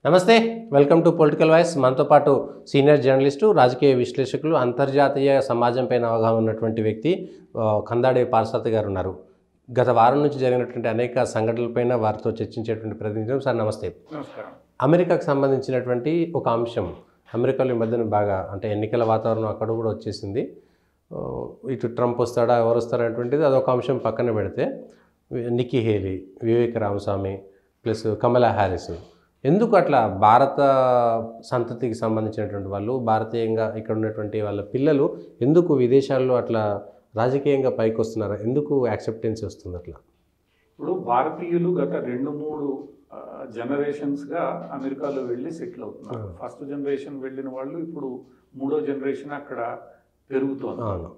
నమస్తే, welcome to political voice. మనతో పాటు సీనియర్ జర్నలిస్టు, రాజకీయ విశ్లేషకులు, అంతర్జాతీయ సమాజంపైన అవగాహన ఉన్నటువంటి వ్యక్తి కందాడే పార్సారథి గారు ఉన్నారు. గత వారం నుంచి జరిగినటువంటి అనేక సంఘటనలపైన వారితో చర్చించేటువంటి ప్రతినిధులు. సార్ నమస్తే. నమస్కారం. అమెరికాకు సంబంధించినటువంటి ఒక అంశం, అమెరికాలో ఈ మధ్యన బాగా అంటే ఎన్నికల వాతావరణం అక్కడ కూడా వచ్చేసింది. ఇటు ట్రంప్ వస్తాడా ఎవరు వస్తారనేటువంటిది అదొక అంశం పక్కన పెడితే, నిక్కీ హేలీ, వివేక రామస్వామి ప్లస్ కమలా హ్యారిస్ ఎందుకు అట్లా భారత సంతతికి సంబంధించినటువంటి వాళ్ళు, భారతీయంగా ఇక్కడ ఉన్నటువంటి వాళ్ళ పిల్లలు ఎందుకు విదేశాల్లో అట్లా రాజకీయంగా పైకి వస్తున్నారు? ఎందుకు యాక్సెప్టెన్స్ వస్తుంది అట్లా? ఇప్పుడు భారతీయులు గత 2-3 జనరేషన్స్గా అమెరికాలో వెళ్ళి సెటిల్ అవుతున్నారు. ఫస్ట్ జనరేషన్ వెళ్ళిన వాళ్ళు ఇప్పుడు 3వ జనరేషన్ అక్కడ పెరుగుతోంది.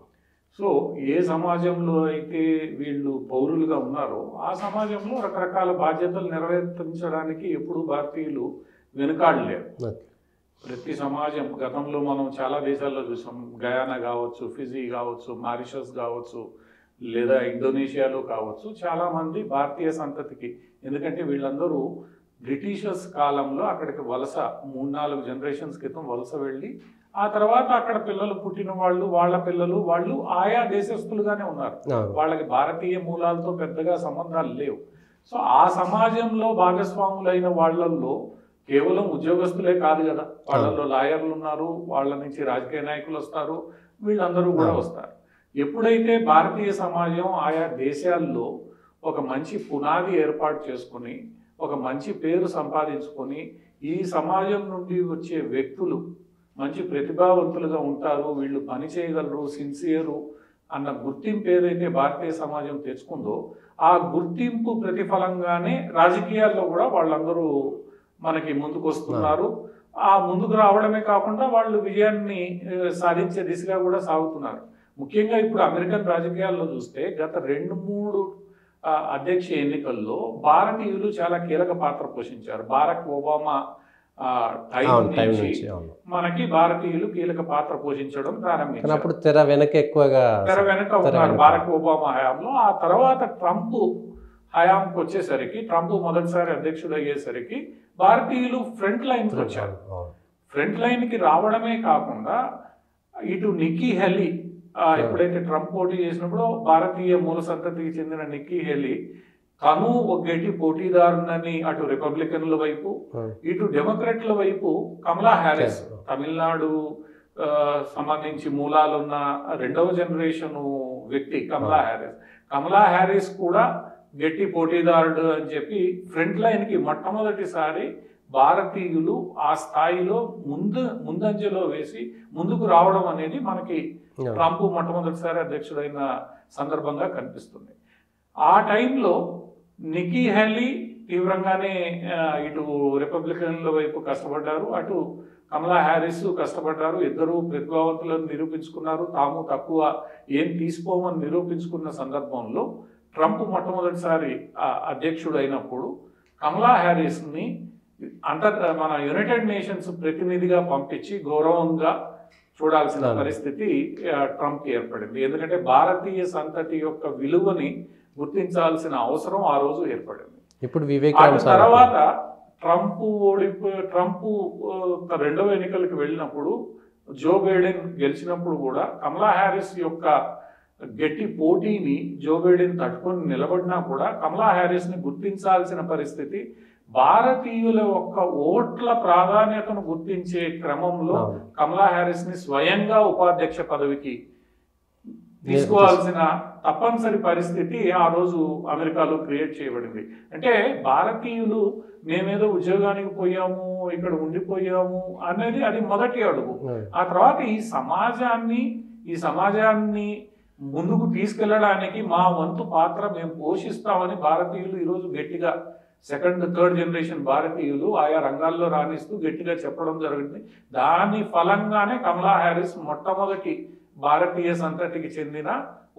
సో ఏ సమాజంలో అయితే వీళ్ళు పౌరులుగా ఉన్నారో ఆ సమాజంలో రకరకాల బాధ్యతలు నెరవేర్చడానికి ఎప్పుడు భారతీయులు వెనుకాడలేరు. ప్రతి సమాజం, గతంలో మనం చాలా దేశాల్లో చూసాం, గయానా కావచ్చు, ఫిజీ కావచ్చు, మారిషస్ కావచ్చు, లేదా ఇండోనేషియాలో కావచ్చు, చాలామంది భారతీయ సంతతికి, ఎందుకంటే వీళ్ళందరూ బ్రిటిషర్స్ కాలంలో అక్కడికి వలస 3-4 జనరేషన్స్ క్రితం వలస వెళ్ళి ఆ తర్వాత అక్కడ పిల్లలు పుట్టిన వాళ్ళు, వాళ్ళ పిల్లలు, వాళ్ళు ఆయా దేశస్తులుగానే ఉన్నారు. వాళ్ళకి భారతీయ మూలాలతో పెద్దగా సంబంధాలు లేవు. సో ఆ సమాజంలో భాగస్వాములైన వాళ్ళల్లో కేవలం ఉద్యోగస్తులే కాదు కదా, వాళ్ళల్లో లాయర్లు ఉన్నారు, వాళ్ళ నుంచి రాజకీయ నాయకులు వస్తారు, వీళ్ళందరూ కూడా వస్తారు. ఎప్పుడైతే భారతీయ సమాజం ఆయా దేశాల్లో ఒక మంచి పునాది ఏర్పాటు చేసుకుని ఒక మంచి పేరు సంపాదించుకొని ఈ సమాజం నుండి వచ్చే వ్యక్తులు మంచి ప్రతిభావంతులుగా ఉంటారు, వీళ్ళు పని చేయగలరు, సిన్సియరు అన్న గుర్తింపు ఏదైతే భారతీయ సమాజం తెచ్చుకుందో ఆ గుర్తింపు ప్రతిఫలంగానే రాజకీయాల్లో కూడా వాళ్ళందరూ మనకి ముందుకు వస్తున్నారు. ఆ ముందుకు రావడమే కాకుండా వాళ్ళు విజయాన్ని సాధించే దిశగా కూడా సాగుతున్నారు. ముఖ్యంగా ఇప్పుడు అమెరికన్ రాజకీయాల్లో చూస్తే గత 2-3 అధ్యక్ష ఎన్నికల్లో భారతీయులు చాలా కీలక పాత్ర పోషించారు. బారాక్ ఒబామా టైం నుంచి మనకి భారతీయులు కీలక పాత్ర పోషించడం ప్రారంభించారు. తెర వెనక ఉన్నారు బారాక్ ఒబామా హయాంలో. ఆ తర్వాత ట్రంప్ హయాంకి వచ్చేసరికి, ట్రంప్ మొదటిసారి అధ్యక్షుడు అయ్యేసరికి భారతీయులు ఫ్రంట్ లైన్కి వచ్చారు. ఫ్రంట్ లైన్కి రావడమే కాకుండా ఇటు నిక్కీ హేలీ, ఎప్పుడైతే ట్రంప్ పోటీ చేసినప్పుడు భారతీయ మూల సంతతికి చెందిన నిక్కీ హేలీ తను ఒక గట్టి పోటీదారునని అటు రిపబ్లికన్ల వైపు ఇటు డెమోక్రాట్ల వైపు కమలా హ్యారిస్, తమిళనాడు సంబంధించి మూలాలున్న 2వ జనరేషన్ వ్యక్తి కమలా హ్యారిస్ కూడా గట్టి పోటీదారుడు అని చెప్పి ఫ్రంట్ లైన్కి మొట్టమొదటిసారి భారతీయులు ఆ స్థాయిలో ముందంజలో వేసి ముందుకు రావడం అనేది మనకి ట్రంప్ మొట్టమొదటిసారి అధ్యక్షుడైన సందర్భంగా కనిపిస్తుంది. ఆ టైంలో నిక్కీ హేలీ తీవ్రంగానే ఇటు రిపబ్లికన్ల వైపు కష్టపడ్డారు, అటు కమలా హ్యారిస్ కష్టపడ్డారు. ఇద్దరు ప్రతిభావంతులను నిరూపించుకున్నారు, తాము తక్కువ ఏం తీసుకోమని నిరూపించుకున్న సందర్భంలో ట్రంప్ మొట్టమొదటిసారి అధ్యక్షుడు అయినప్పుడు కమలా హ్యారిస్ని మన యునైటెడ్ నేషన్స్ ప్రతినిధిగా పంపించి గౌరవంగా చూడాల్సిన పరిస్థితి ట్రంప్ ఏర్పడింది. ఎందుకంటే భారతీయ సంతతి యొక్క విలువని గుర్తించాల్సిన అవసరం ఆ రోజు ఏర్పడింది. ఇప్పుడు తర్వాత ట్రంప్ 2వ ఎన్నికలకు వెళ్ళినప్పుడు జో బైడెన్ గెలిచినప్పుడు కూడా కమలా హ్యారిస్ యొక్క గట్టి పోటీని జో బైడెన్ తట్టుకొని నిలబడినా కూడా కమలా హ్యారిస్ని గుర్తించాల్సిన పరిస్థితి, భారతీయుల యొక్క ఓట్ల ప్రాధాన్యతను గుర్తించే క్రమంలో కమలా హ్యారిస్ని స్వయంగా ఉపాధ్యక్ష పదవికి తీసుకోవాల్సిన తప్పనిసరి పరిస్థితి ఆ రోజు అమెరికాలో క్రియేట్ చేయబడింది. అంటే భారతీయులు మేమేదో ఉద్యోగానికి పోయాము, ఇక్కడ ఉండిపోయాము అనేది అది మొదటి అడుగు. ఆ తర్వాత ఈ సమాజాన్ని ముందుకు తీసుకెళ్లడానికి మా వంతు పాత్ర మేము పోషిస్తామని భారతీయులు ఈరోజు గట్టిగా 2nd, 3rd జనరేషన్ భారతీయులు ఆయా రంగాల్లో రాణిస్తూ గట్టిగా చెప్పడం జరిగింది. దాని ఫలంగానే కమలా హ్యారిస్ మొట్టమొదటి భారతీయ సంతతికి చెందిన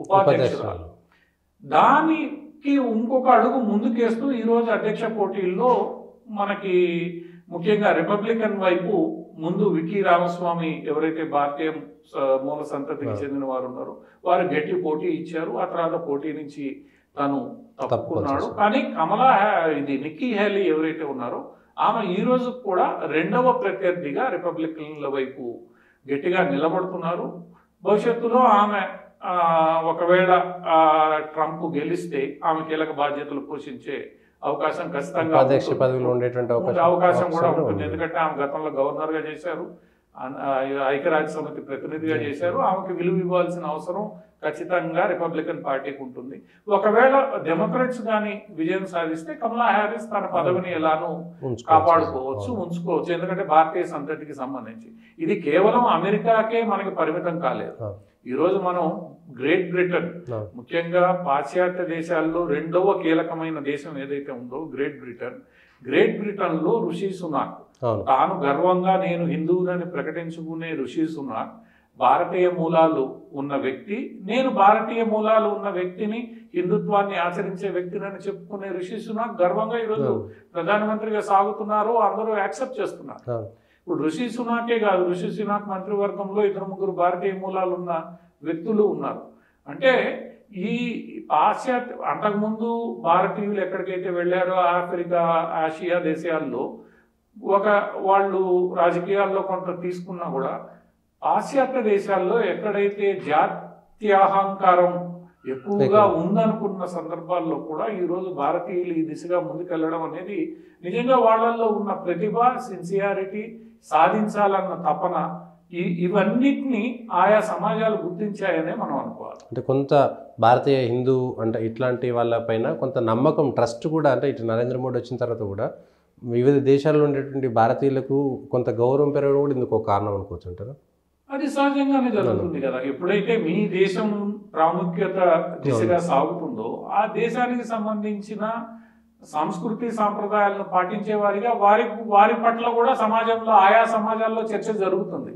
ఉపాధ్యక్షురాలు. దానికి ఇంకొక అడుగు ముందుకేస్తూ ఈరోజు అధ్యక్ష పోటీల్లో మనకి ముఖ్యంగా రిపబ్లికన్ వైపు ముందు వికీ రామస్వామి, ఎవరైతే భారతీయ మూల సంతతికి చెందిన వారు ఉన్నారో వారు గట్టి పోటీ ఇచ్చారు. ఆ తర్వాత పోటీ నుంచి తను తప్పుకున్నాడు. కానీ నిక్కీ హేలీ ఎవరైతే ఉన్నారో ఆమె ఈ రోజు కూడా రెండవ ప్రత్యర్థిగా రిపబ్లికన్ల వైపు గట్టిగా నిలబడుతున్నారు. భవిష్యత్తులో ఆమె ఒకవేళ ట్రంప్ గెలిస్తే ఆమె కీలక బాధ్యతలు పోషించే అవకాశం ఖచ్చితంగా అధ్యక్ష పదవిలో ఉండేటువంటి అవకాశం కూడా ఉంటుంది. ఎందుకంటే ఆమె గతంలో గవర్నర్గా చేశారు, ఐక్యరాజ్య సమితి ప్రతినిధిగా చేశారు. ఆమెకు విలువ ఇవ్వాల్సిన అవసరం ఖచ్చితంగా రిపబ్లికన్ పార్టీకి ఉంటుంది. ఒకవేళ డెమోక్రాట్స్ కానీ విజయం సాధిస్తే కమలా హ్యారిస్ తన పదవిని ఎలానూ కాపాడుకోవచ్చు, ఉంచుకోవచ్చు. ఎందుకంటే భారతీయ సంతతికి సంబంధించి ఇది కేవలం అమెరికాకే మనకి పరిమితం కాలేదు. ఈరోజు మనం గ్రేట్ బ్రిటన్, ముఖ్యంగా పాశ్చాత్య దేశాల్లో రెండవ కీలకమైన దేశం ఏదైతే ఉందో గ్రేట్ బ్రిటన్ లో రిషి సునాక్ తాను గర్వంగా నేను హిందువులని ప్రకటించుకునే రిషి సునాక్ భారతీయ మూలాలు ఉన్న వ్యక్తి, నేను భారతీయ మూలాలు ఉన్న వ్యక్తిని, హిందుత్వాన్ని ఆచరించే వ్యక్తిని చెప్పుకునే రిషి సునాక్ గర్వంగా ఈరోజు ప్రధానమంత్రిగా సాగుతున్నారు, అందరూ యాక్సెప్ట్ చేస్తున్నారు. ఇప్పుడు రిషి సునాకే కాదు, రిషి సునాక్ మంత్రివర్గంలో 2-3 భారతీయ మూలాలు ఉన్న వ్యక్తులు ఉన్నారు. అంటే ఈ పాశ్చాత్య అంతకుముందు భారతీయులు ఎక్కడికైతే వెళ్ళారో ఆఫ్రికా, ఆసియా దేశాల్లో వాళ్ళు రాజకీయాల్లో కొంత తీసుకున్నా కూడా పాశ్చాత్య దేశాల్లో ఎక్కడైతే జాత్యహంకారం ఎక్కువగా ఉందనుకున్న సందర్భాల్లో కూడా ఈరోజు భారతీయులు ఈ దిశగా ముందుకెళ్ళడం అనేది నిజంగా వాళ్ళల్లో ఉన్న ప్రతిభ, సిన్సియారిటీ, సాధించాలన్న తపన, ఇవన్నిటిని ఆయా సమాజాలు గుర్తించాయనే మనం అనుకోవాలి. అంటే కొంత భారతీయ హిందూ అంటే ఇట్లాంటి వాళ్ళపైన కొంత నమ్మకం, ట్రస్ట్ కూడా, అంటే ఇటు నరేంద్ర మోడీ వచ్చిన తర్వాత కూడా వివిధ దేశాల్లో ఉండేటువంటి భారతీయులకు కొంత గౌరవం పెరగడం కూడా ఇందుకు ఒక కారణం అనుకోవచ్చు అంటారా? అది సహజంగానే జరుగుతుంది కదా. ఎప్పుడైతే మీ దేశం ప్రాముఖ్యత దిశగా సాగుతుందో ఆ దేశానికి సంబంధించిన సంస్కృతి సాంప్రదాయాలను పాటించే వారిగా వారి పట్ల కూడా సమాజంలో ఆయా సమాజాల్లో చర్చ జరుగుతుంది.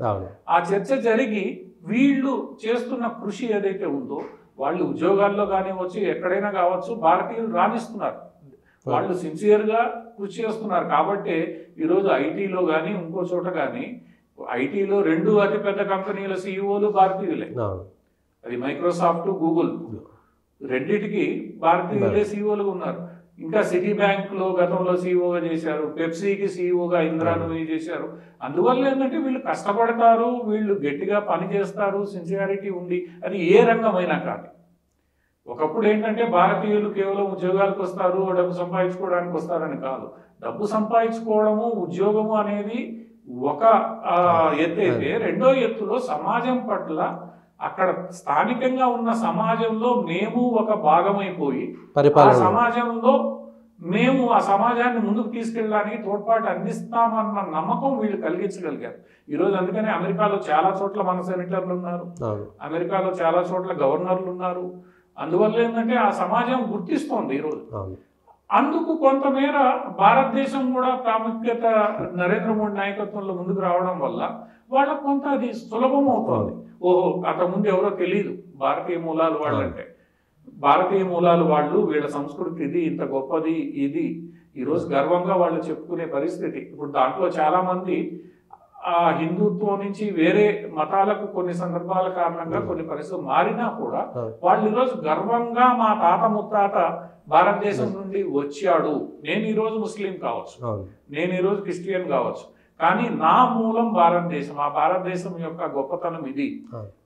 ఆ చర్చ జరిగి వీళ్ళు చేస్తున్న కృషి ఏదైతే ఉందో వాళ్ళు ఉద్యోగాల్లో కానివచ్చు, ఎక్కడైనా కావచ్చు, భారతీయులు రాణిస్తున్నారు. వాళ్ళు సిన్సియర్గా కృషి చేస్తున్నారు. కాబట్టి ఈరోజు ఐటీలో కానీ ఇంకో చోట కానీ, ఐటీలో 2 అతిపెద్ద కంపెనీల సీఈఓలు భారతీయులే. అది మైక్రోసాఫ్ట్, గూగుల్, రెండిటికి భారతీయులే సీఈఓలుగా ఉన్నారు. ఇంకా సిటీ బ్యాంక్లో గతంలో సీఈఓగా చేశారు, పెప్సీకి సీఈఓగా ఇంద్రాను చేశారు. అందువల్ల ఏంటంటే వీళ్ళు కష్టపడతారు, వీళ్ళు గట్టిగా పని చేస్తారు, సిన్సియారిటీ ఉంది. అది ఏ రంగమైనా కానీ. ఒకప్పుడు ఏంటంటే భారతీయులు కేవలం ఉద్యోగాలకు వస్తారు, డబ్బు సంపాదించుకోవడానికి వస్తారని కాదు. డబ్బు సంపాదించుకోవడము, ఉద్యోగము అనేది ఒక ఎత్తు అయితే, రెండో ఎత్తులో సమాజం పట్ల అక్కడ స్థానికంగా ఉన్న సమాజంలో మేము ఒక భాగమైపోయి ఆ సమాజంలో మేము ఆ సమాజాన్ని ముందుకు తీసుకెళ్ళడానికి తోడ్పాటు అందిస్తామన్న నమ్మకం వీళ్ళు కలిగించగలిగారు. ఈరోజు అందుకనే అమెరికాలో చాలా చోట్ల మన సెనేటర్లు ఉన్నారు, అమెరికాలో చాలా చోట్ల గవర్నర్లు ఉన్నారు. అందువల్ల ఏంటంటే ఆ సమాజం గుర్తిస్తోంది ఈరోజు. అందుకు కొంతమేర భారతదేశం కూడా ప్రాముఖ్యత నరేంద్ర మోడీ నాయకత్వంలో ముందుకు రావడం వల్ల వాళ్ళకు కొంత అది సులభం అవుతుంది. ఓహో, అంతకుముందు ఎవరో తెలియదు భారతీయ మూలాలు వాళ్ళంటే. భారతీయ మూలాలు వాళ్ళు, వీళ్ళ సంస్కృతి ఇది, ఇంత గొప్పది ఇది, ఈరోజు గర్వంగా వాళ్ళు చెప్పుకునే పరిస్థితి. ఇప్పుడు దాంట్లో చాలా మంది ఆ హిందుత్వం నుంచి వేరే మతాలకు కొన్ని సందర్భాల కారణంగా కొన్ని పరిస్థితులు మారినా కూడా వాళ్ళు ఈరోజు గర్వంగా మా తాత ముత్తాత భారతదేశం నుండి వచ్చాడు, నేను ఈరోజు ముస్లిం కావచ్చు, నేను ఈరోజు క్రిస్టియన్ కావచ్చు, కానీ నా మూలం భారతదేశం, ఆ భారతదేశం యొక్క గొప్పతనం ఇది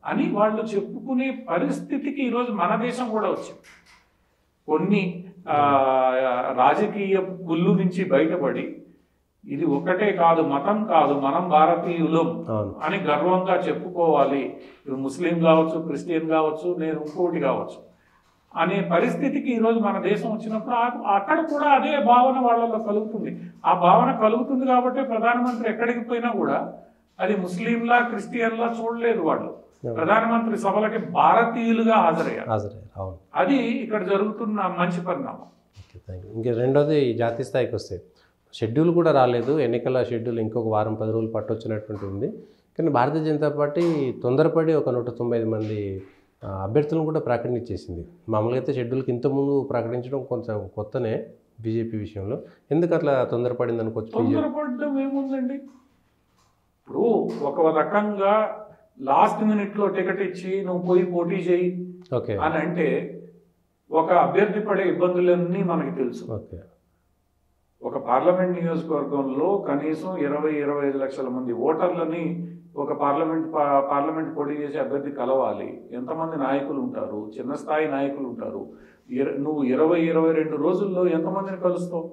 అని వాళ్ళు చెప్పుకునే పరిస్థితికి ఈరోజు మన దేశం కూడా వచ్చింది. కొన్ని రాజకీయ గుళ్ళు నుంచి బయటపడి ఇది ఒకటే కాదు, మతం కాదు, మనం భారతీయులం అని గర్వంగా చెప్పుకోవాలి. ఇది ముస్లిం కావచ్చు, క్రిస్టియన్ కావచ్చు, నేను ఇంకోటి కావచ్చు అనే పరిస్థితికి ఈరోజు మన దేశం వచ్చినప్పుడు అక్కడ కూడా అదే భావన వాళ్ళలో కలుగుతుంది. ఆ భావన కలుగుతుంది కాబట్టి ప్రధానమంత్రి ఎక్కడికి పోయినా కూడా అది ముస్లింలా, క్రిస్టియన్లా చూడలేదు. వాళ్ళు ప్రధానమంత్రి సభలకి భారతీయులుగా హాజరయ్యారు. అది ఇక్కడ జరుగుతున్న మంచి పరిణామం. ఇంకా రెండోది జాతీయ స్థాయికి వస్తే షెడ్యూల్ కూడా రాలేదు, ఎన్నికల షెడ్యూల్ ఇంకొక వారం 10 రోజులు పట్టొచ్చినటువంటి ఉంది. కానీ భారతీయ జనతా పార్టీ తొందరపడి ఒక 195 మంది అభ్యర్థులను కూడా ప్రకటించేసింది. మామూలుగా అయితే షెడ్యూల్కి ఇంతకుముందు ప్రకటించడం కొంచెం కొత్తనే బీజేపీ విషయంలో. ఎందుకు అట్లా తొందరపడింది అనుకోవచ్చు? తొందరపడడం ఏముందండి, ఇప్పుడు ఒక రకంగా లాస్ట్ మినిట్లో టికెట్ ఇచ్చి నువ్వు పోయి పోటీ చేయి అని అంటే ఒక అభ్యర్థి పడే ఇబ్బందులన్నీ మనకి తెలుసు. ఒక పార్లమెంట్ నియోజకవర్గంలో కనీసం 20-25 లక్షల మంది ఓటర్లని ఒక పార్లమెంట్ పోటీ చేసే అభ్యర్థి కలవాలి. ఎంతమంది నాయకులు ఉంటారు, చిన్న స్థాయి నాయకులు ఉంటారు. నువ్వు 20-22 రోజుల్లో ఎంతమందిని కలుస్తావు?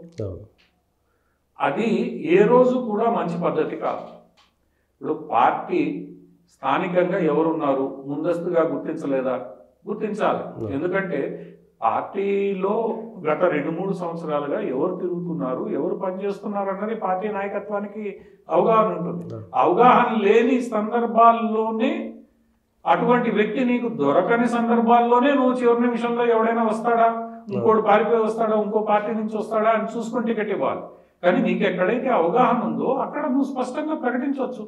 అది ఏ రోజు కూడా మంచి పద్ధతి కాదు. ఇప్పుడు పార్టీ స్థానికంగా ఎవరున్నారు ముందస్తుగా గుర్తించలేదా? గుర్తించాలి. ఎందుకంటే పార్టీలో గత 2-3 సంవత్సరాలుగా ఎవరు తిరుగుతున్నారు, ఎవరు పనిచేస్తున్నారు అన్నది పార్టీ నాయకత్వానికి అవగాహన ఉంటుంది. అవగాహన లేని సందర్భాల్లోనే, అటువంటి వ్యక్తి నీకు దొరకని సందర్భాల్లోనే నువ్వు చివరి నిమిషంలో ఎవడైనా వస్తాడా, ఇంకోటి పారిపోయి వస్తాడా, ఇంకో పార్టీ నుంచి వస్తాడా అని చూసుకొని టికెట్ ఇవ్వాలి. కానీ నీకు ఎక్కడైతే అవగాహన ఉందో అక్కడ నువ్వు స్పష్టంగా ప్రకటించవచ్చు.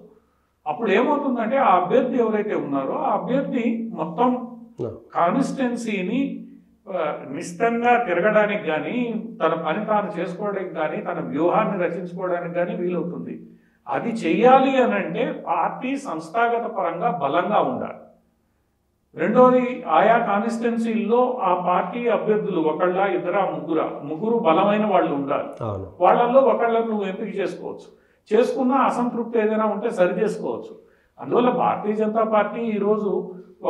అప్పుడు ఏమవుతుందంటే ఆ అభ్యర్థి ఎవరైతే ఉన్నారో ఆ అభ్యర్థి మొత్తం కాన్స్టిట్యున్సీని నిశ్చితంగా తిరగడానికి కానీ, తన పని తాను చేసుకోవడానికి కానీ, తన వ్యూహాన్ని రచించుకోవడానికి కానీ వీలవుతుంది. అది చెయ్యాలి అని అంటే పార్టీ సంస్థాగత పరంగా బలంగా ఉండాలి. రెండోది, ఆయా కాన్స్టిట్యున్సీల్లో ఆ పార్టీ అభ్యర్థులు ఒకళ్ళ, ఇద్దరా, ముగ్గురు బలమైన వాళ్ళు ఉండాలి. వాళ్ళల్లో ఒకళ్ళని నువ్వు ఎంపిక చేసుకోవచ్చు. చేసుకున్న అసంతృప్తి ఏదైనా ఉంటే సరి చేసుకోవచ్చు. అందువల్ల భారతీయ జనతా పార్టీ ఈరోజు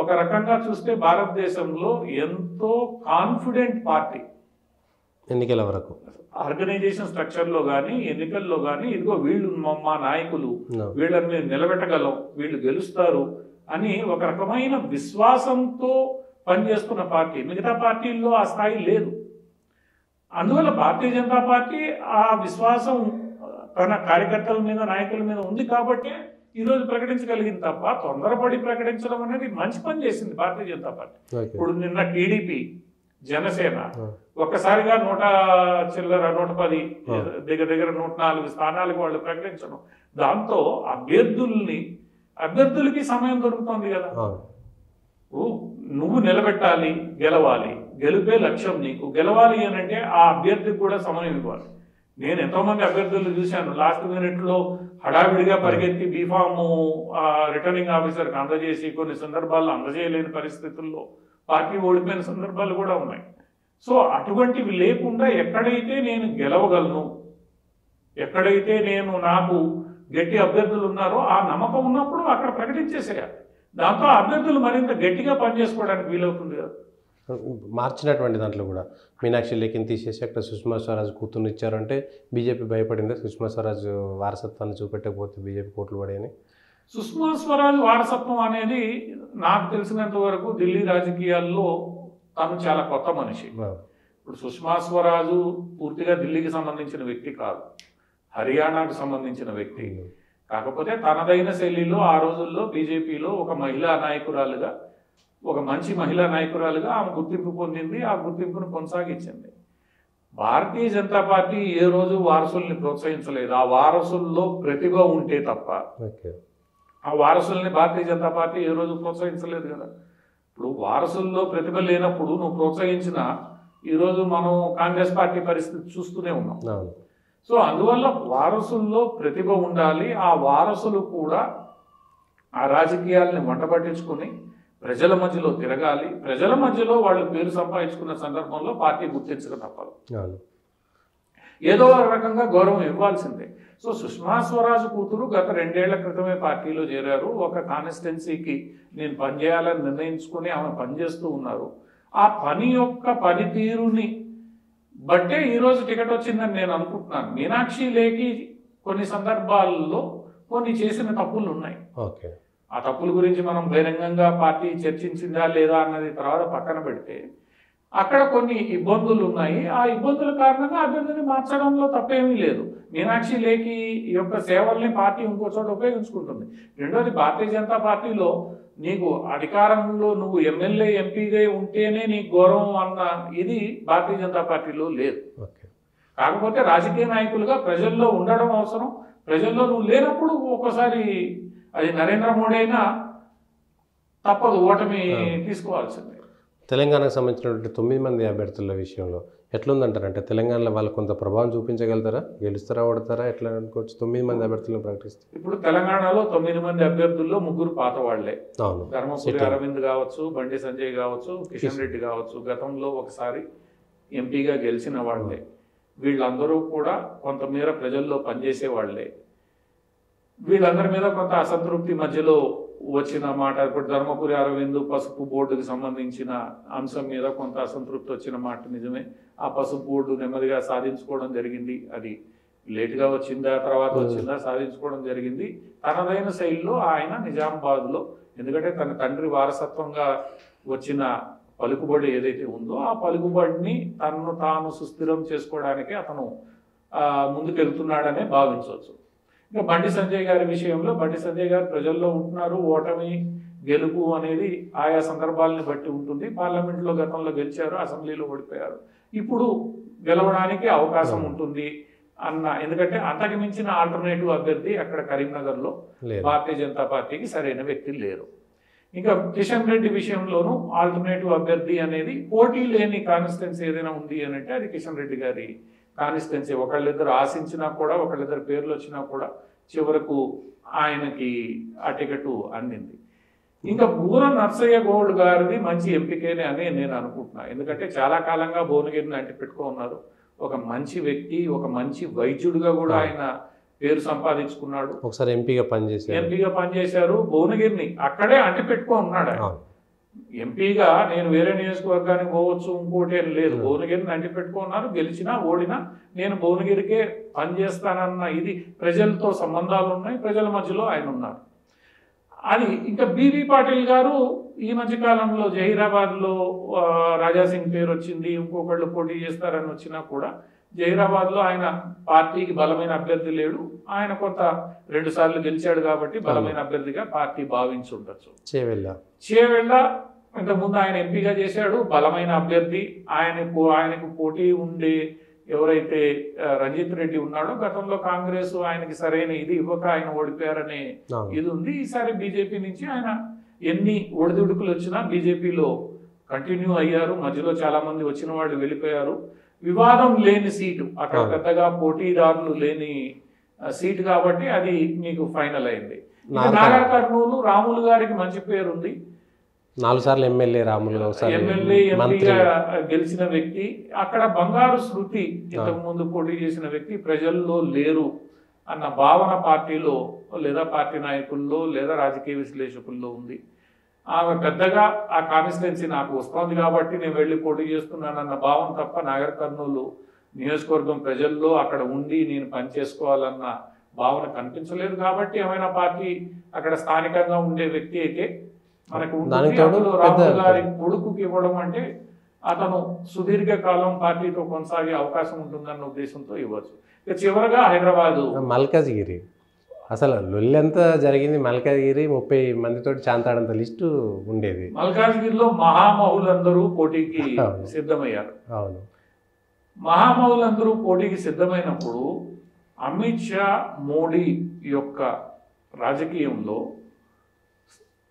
ఒక రకంగా చూస్తే భారతదేశంలో ఎంతో కాన్ఫిడెంట్ పార్టీ. ఎన్నికల వరకు ఆర్గనైజేషన్ స్ట్రక్చర్లో కానీ, ఎన్నికల్లో కానీ, ఇదిగో వీళ్ళు మా నాయకులు, వీళ్ళని మేము నిలబెట్టగలం, వీళ్ళు గెలుస్తారు అని ఒక రకమైన విశ్వాసంతో పనిచేస్తున్న పార్టీ. మిగతా పార్టీల్లో ఆ స్థాయి లేదు. అందువల్ల భారతీయ జనతా పార్టీ ఆ విశ్వాసం తన కార్యకర్తల మీద, నాయకుల మీద ఉంది కాబట్టి ఈరోజు ప్రకటించగలిగింది తప్ప తొందరపడి ప్రకటించడం అనేది మంచి పని చేసింది భారతీయ జనతా పార్టీ. ఇప్పుడు నిన్న టీడీపీ, జనసేన ఒక్కసారిగా 110 దగ్గర 104 స్థానాలకు వాళ్ళు ప్రకటించడం, దాంతో అభ్యర్థులకి సమయం దొరుకుతుంది కదా. నువ్వు నిలబెట్టాలి, గెలవాలి, గెలిపే లక్ష్యం నీకు. గెలవాలి అని అంటే ఆ అభ్యర్థికి కూడా సమయం ఇవ్వాలి. నేను ఎంతోమంది అభ్యర్థులు చూశాను, లాస్ట్ మినిట్లో హడావిడిగా పరిగెత్తి బీఫామ్ రిటర్నింగ్ ఆఫీసర్కి అందజేసి కొన్ని సందర్భాల్లో అందజేయలేని పరిస్థితుల్లో పార్టీ ఓడిపోయిన సందర్భాలు కూడా ఉన్నాయి. సో అటువంటివి లేకుండా ఎక్కడైతే నేను గెలవగలను, ఎక్కడైతే నాకు గట్టి అభ్యర్థులు ఉన్నారో ఆ నమ్మకం ఉన్నప్పుడు అక్కడ ప్రకటించేసేయాలి. దాంతో అభ్యర్థులు మరింత గట్టిగా పనిచేసుకోవడానికి వీలవుతుంది కదా. మార్చినటువంటి దాంట్లో కూడా మీనాక్షి లేఖిని తీసేసి అక్కడ సుష్మా స్వరాజ్ కూతుర్ని ఇచ్చారంటే బీజేపీ భయపడింది. సుష్మా స్వరాజ్ వారసత్వాన్ని చూపెట్టకపోతే బీజేపీ కోట్లు పడేయని. సుష్మా స్వరాజ్ వారసత్వం అనేది నాకు తెలిసినంత వరకు ఢిల్లీ రాజకీయాల్లో తను చాలా కొత్త మనిషి. ఇప్పుడు సుష్మా స్వరాజు పూర్తిగా ఢిల్లీకి సంబంధించిన వ్యక్తి కాదు, హర్యానాకు సంబంధించిన వ్యక్తి. కాకపోతే తనదైన శైలిలో ఆ రోజుల్లో బీజేపీలో ఒక మంచి మహిళా నాయకురాలుగా ఆమె గుర్తింపు పొందింది. ఆ గుర్తింపును కొనసాగించింది. భారతీయ జనతా పార్టీ ఏ రోజు వారసుల్ని ప్రోత్సహించలేదు. ఆ వారసుల్లో ప్రతిభ ఉంటే తప్ప ఆ వారసుల్ని భారతీయ జనతా పార్టీ ఏ రోజు ప్రోత్సహించలేదు కదా. ఇప్పుడు వారసుల్లో ప్రతిభ లేనప్పుడు నువ్వు ప్రోత్సహించిన ఈరోజు మనం కాంగ్రెస్ పార్టీ పరిస్థితి చూస్తూనే ఉన్నాం. సో అందువల్ల వారసుల్లో ప్రతిభ ఉండాలి. ఆ వారసులు కూడా ఆ రాజకీయాలని వంట పట్టించుకొని ప్రజల మధ్యలో తిరగాలి. ప్రజల మధ్యలో వాళ్ళు పేరు సంపాదించుకున్న సందర్భంలో పార్టీ గుర్తించక తప్పదు. ఏదో ఒక రకంగా గౌరవం ఇవ్వాల్సిందే. సో సుష్మా స్వరాజ్ కూతురు గత 2 ఏళ్ల క్రితమే పార్టీలో చేరారు. ఒక కాన్స్టిట్యున్సీకి నేను పనిచేయాలని నిర్ణయించుకుని ఆమె పనిచేస్తూ ఉన్నారు. ఆ పని యొక్క పనితీరుని బట్టే ఈరోజు టికెట్ వచ్చిందని నేను అనుకుంటున్నాను. మీనాక్షి లేఖి కొన్ని సందర్భాల్లో కొన్ని చేసిన తప్పులు ఉన్నాయి. ఆ తప్పుల గురించి మనం బహిరంగంగా పార్టీ చర్చించిందా లేదా అన్నది తర్వాత పక్కన పెడితే అక్కడ కొన్ని ఇబ్బందులు ఉన్నాయి. ఆ ఇబ్బందుల కారణంగా అభ్యర్థిని మార్చడంలో తప్పేమీ లేదు. మీనాక్షి లేఖి యొక్క సేవల్ని పార్టీ ఇంకో చోట ఉపయోగించుకుంటుంది. రెండోది, భారతీయ జనతా పార్టీలో నీకు అధికారంలో నువ్వు ఎమ్మెల్యే, ఎంపీగా ఉంటేనే నీకు గౌరవం అన్న ఇది భారతీయ జనతా పార్టీలో లేదు. కాకపోతే రాజకీయ నాయకులుగా ప్రజల్లో ఉండడం అవసరం. ప్రజల్లో నువ్వు లేనప్పుడు ఒక్కోసారి అది నరేంద్ర మోడీ అయినా తప్పదు, ఓటమి తీసుకోవాల్సిందే. తెలంగాణకు సంబంధించినటువంటి 9 మంది అభ్యర్థుల విషయంలో ఎట్లుందంటారు? అంటే తెలంగాణలో వాళ్ళు కొంత ప్రభావం చూపించగలుగుతారా? గెలుస్తారా, ఓడతారా? ఎట్లా అనుకోవచ్చు 9 మంది అభ్యర్థులను ప్రకటిస్తే? ఇప్పుడు తెలంగాణలో 9 మంది అభ్యర్థుల్లో 3 పాత వాళ్లే. ధర్మపురి అరవింద్ కావచ్చు, బండి సంజయ్ కావచ్చు, కిషన్ రెడ్డి కావచ్చు, గతంలో ఒకసారి ఎంపీగా గెలిచిన వాళ్లే. వీళ్ళందరూ కూడా కొంతమేర ప్రజల్లో పనిచేసే వాళ్ళే. వీళ్ళందరి మీద కొంత అసంతృప్తి మధ్యలో వచ్చిన మాట, ఇప్పుడు ధర్మపురి అరవింద్ పసుపు బోర్డుకి సంబంధించిన అంశం మీద కొంత అసంతృప్తి వచ్చిన మాట నిజమే. ఆ పసుపు బోర్డు నెమ్మదిగా సాధించుకోవడం జరిగింది. అది లేటుగా వచ్చిందా తర్వాత వచ్చిందా, సాధించుకోవడం జరిగింది. తనదైన శైలిలో ఆయన నిజామాబాద్లో, ఎందుకంటే తన తండ్రి వారసత్వంగా వచ్చిన పలుకుబడి ఏదైతే ఉందో ఆ పలుకుబడిని తనను తాను సుస్థిరం చేసుకోవడానికి అతను ముందుకెళ్తున్నాడనే భావించవచ్చు. ఇంకా బండి సంజయ్ గారి విషయంలో, బండి సంజయ్ గారు ప్రజల్లో ఉంటున్నారు. ఓటమి గెలుపు అనేది ఆయా సందర్భాలను బట్టి ఉంటుంది. పార్లమెంట్లో గతంలో గెలిచారు, అసెంబ్లీలో ఓడిపోయారు. ఇప్పుడు గెలవడానికి అవకాశం ఉంటుంది అన్న, ఎందుకంటే అంతకు మించిన ఆల్టర్నేటివ్ అభ్యర్థి అక్కడ కరీంనగర్లో భారతీయ జనతా పార్టీకి సరైన వ్యక్తి లేరు. ఇంకా కిషన్ రెడ్డి విషయంలోనూ ఆల్టర్నేటివ్ అభ్యర్థి అనేది పోటీ లేని కాన్స్టిట్యున్సీ ఏదైనా ఉంది అని అంటే అది కిషన్ రెడ్డి గారి కాన్స్టిట్యున్సీ. ఒకళ్ళిద్దరు ఆశించినా కూడా, ఒకళ్ళిద్దరు పేర్లు వచ్చినా కూడా చివరకు ఆయనకి ఆ టికెట్ అందింది. ఇంకా బూర నర్సయ్య గౌడ్ గారిది మంచి ఎంపికేనే అని నేను అనుకుంటున్నా. ఎందుకంటే చాలా కాలంగా భువనగిరిని అంటి పెట్టుకో ఉన్నారు. ఒక మంచి వ్యక్తి, ఒక మంచి వైద్యుడిగా కూడా ఆయన పేరు సంపాదించుకున్నాడు. ఒకసారి ఎంపీగా పనిచేశారు. భువనగిరిని అక్కడే అంటి పెట్టుకో ఉన్నాడు. ఎంపీగా నేను వేరే నియోజకవర్గానికి పోవచ్చు, ఇంకోటి ఏం లేదు. భువనగిరిని అంటి పెట్టుకున్నారు. గెలిచినా ఓడినా నేను భువనగిరికే పనిచేస్తానన్న ఇది, ప్రజలతో సంబంధాలు ఉన్నాయి, ప్రజల మధ్యలో ఆయన ఉన్నారు. అది ఇంకా బీబీ పాటిల్ గారు ఈ మధ్యకాలంలో జహీరాబాద్లో రాజాసింగ్ పేరు వచ్చింది, ఇంకొకళ్ళు పోటీ చేస్తారని వచ్చినా కూడా జహీరాబాద్లో ఆయన పార్టీకి బలమైన అభ్యర్థి లేడు. ఆయన కొంత 2 సార్లు గెలిచాడు కాబట్టి బలమైన అభ్యర్థిగా పార్టీ భావించి ఉండొచ్చు. చేవెళ్ళ ఇంతకుముందు ఆయన ఎంపీగా చేశాడు, బలమైన అభ్యర్థి. ఆయనకు పోటీ ఉండే ఎవరైతే రంజిత్ రెడ్డి ఉన్నాడో, గతంలో కాంగ్రెస్ ఆయనకి సరైన ఇది ఇవ్వక ఆయన ఓడిపోయారనే ఇది ఉంది. ఈసారి బీజేపీ నుంచి ఆయన ఎన్ని ఒడిదుడుకులు వచ్చినా బీజేపీలో కంటిన్యూ అయ్యారు. మధ్యలో చాలా మంది వచ్చిన వాళ్ళు వెళ్ళిపోయారు. వివాదం లేని సీటు, అక్కడ పెద్దగా పోటీదారులు లేని సీటు కాబట్టి అది మీకు ఫైనల్ అయింది. నాగర్ కర్నూలు రాములు గారికి మంచి పేరు ఉంది. 4 సార్లు ఎమ్మెల్యే రాములు, ఎంపీగా గెలిచిన వ్యక్తి. అక్కడ బంగారు శృతి ఇంతకు ముందు పోటీ చేసిన వ్యక్తి ప్రజల్లో లేరు అన్న భావన పార్టీలో లేదా పార్టీ నాయకుల్లో లేదా రాజకీయ విశ్లేషకుల్లో ఉంది. ఆమె పెద్దగా ఆ కాన్స్టిట్యున్సీ నాకు వస్తుంది కాబట్టి నేను వెళ్ళి పోటీ చేస్తున్నానన్న భావం తప్ప నాగర్ కర్నూలు నియోజకవర్గం ప్రజల్లో అక్కడ ఉండి నేను పనిచేసుకోవాలన్న భావన కనిపించలేదు. కాబట్టి ఏమైనా పార్టీ అక్కడ స్థానికంగా ఉండే వ్యక్తి అయితే మనకు రాములు గారి కొడుకుకి ఇవ్వడం అంటే అతను సుదీర్ఘకాలం పార్టీతో కొనసాగే అవకాశం ఉంటుందన్న ఉద్దేశంతో ఇవ్వచ్చు. ఇక చివరగా హైదరాబాదు మల్కాజ్గిరి, అసలు లొల్లంతా జరిగింది మల్కాజ్గిరి. 30 మందితో చాంతాడంత లిస్టు ఉండేది. మల్కాజ్గిరిలో మహామహులందరూ పోటీకి సిద్ధమయ్యారు. అవును, మహామహులందరూ పోటీకి సిద్ధమైనప్పుడు అమిత్ షా, మోడీ యొక్క రాజకీయంలో